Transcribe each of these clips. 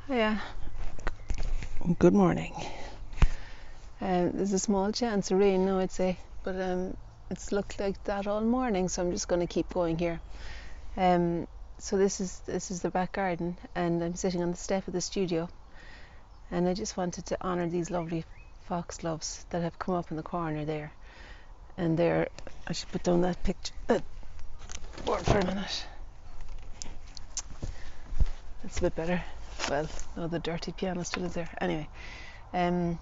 Hiya. Good morning. There's a small chance of rain now, I'd say, but it's looked like that all morning, so I'm just going to keep going here. So this is the back garden, and I'm sitting on the step of the studio, and I just wanted to honour these lovely foxgloves that have come up in the corner there. And I should put down that board for a minute. That's a bit better. Well, no, the dirty piano still is there. Anyway, I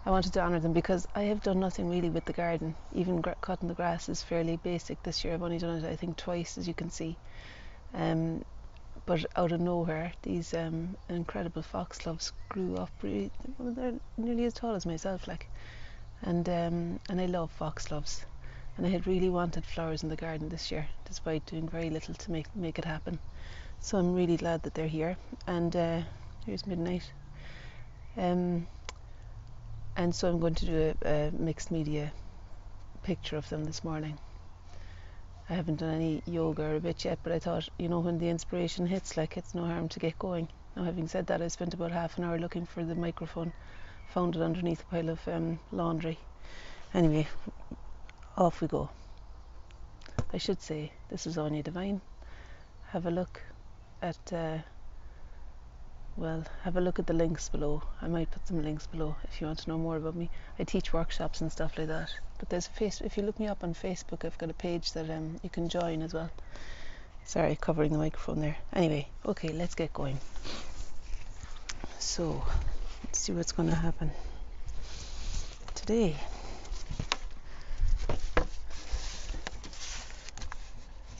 wanted to honour them because I have done nothing really with the garden. Even cutting the grass is fairly basic this year. I've only done it, I think, twice, as you can see. But out of nowhere, these incredible foxgloves grew up. They're nearly as tall as myself, like. And I love foxgloves. And I had really wanted flowers in the garden this year, despite doing very little to make it happen. So I'm really glad that they're here. And here's midnight. And so I'm going to do a mixed media picture of them this morning. I haven't done any yoga or a bit yet, but I thought, when the inspiration hits, like, it's no harm to get going. Now, having said that, I spent about half an hour looking for the microphone, found it underneath a pile of laundry. Anyway, off we go. I should say, this is Anya Divine. Have a look at the links below. I might put some links below if you want to know more about me. I teach workshops and stuff like that. But there's if you look me up on Facebook, I've got a page that you can join as well. Sorry, covering the microphone there. Anyway, okay, let's get going. So, let's see what's going to happen today.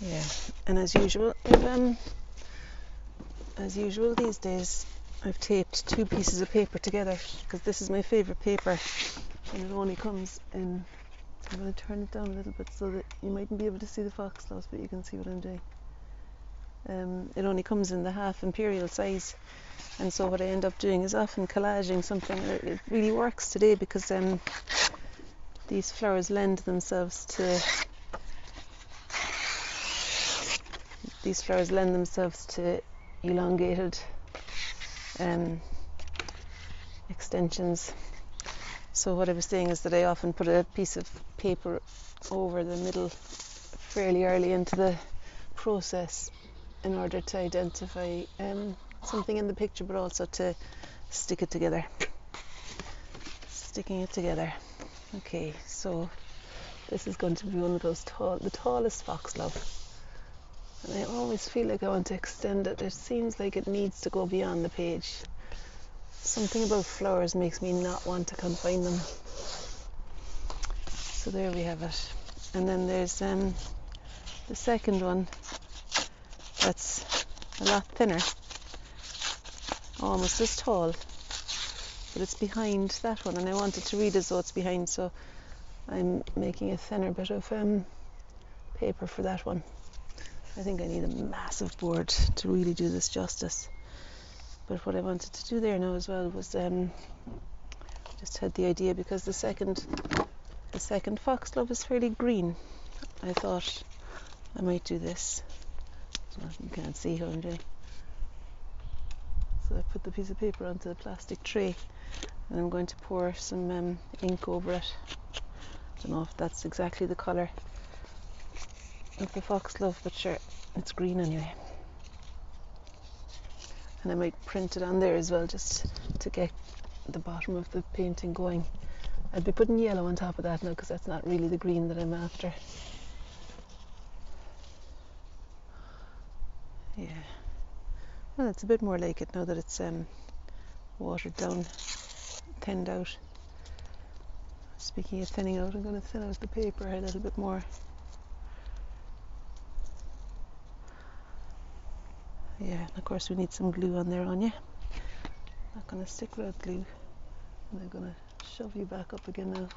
Yeah, and as usual these days, I've taped two pieces of paper together because this is my favourite paper, and it only comes in. I'm going to turn it down a little bit so that you mightn't be able to see the foxgloves, but you can see what I'm doing. It only comes in the half imperial size, and so what I end up doing is often collaging something. It really works today because these flowers lend themselves to elongated extensions. So what I was saying is that I often put a piece of paper over the middle fairly early into the process in order to identify something in the picture, but also to sticking it together. Okay, so this is going to be one of those the tallest foxglove. And I always feel like I want to extend it. It seems like it needs to go beyond the page. Something about flowers makes me not want to confine them. So there we have it. And then there's the second one that's a lot thinner, almost as tall, but it's behind that one, and I wanted to read as though it's behind, so I'm making a thinner bit of paper for that one. I think I need a massive board to really do this justice. But what I wanted to do there now as well was just had the idea, because the second foxglove is fairly green. I thought I might do this. So you can't see how I'm doing. So I put the piece of paper onto the plastic tray, and I'm going to pour some ink over it. I don't know if that's exactly the colour of the foxglove, but sure, it's green anyway. And I might print it on there as well, just to get the bottom of the painting going. I'd be putting yellow on top of that now, because that's not really the green that I'm after. Yeah, well, it's a bit more like it now that it's watered down, thinned out. Speaking of thinning out, I'm going to thin out the paper a little bit more. Yeah, and of course we need some glue on there, Anya. Not going to stick without glue. And I'm going to shove you back up again now.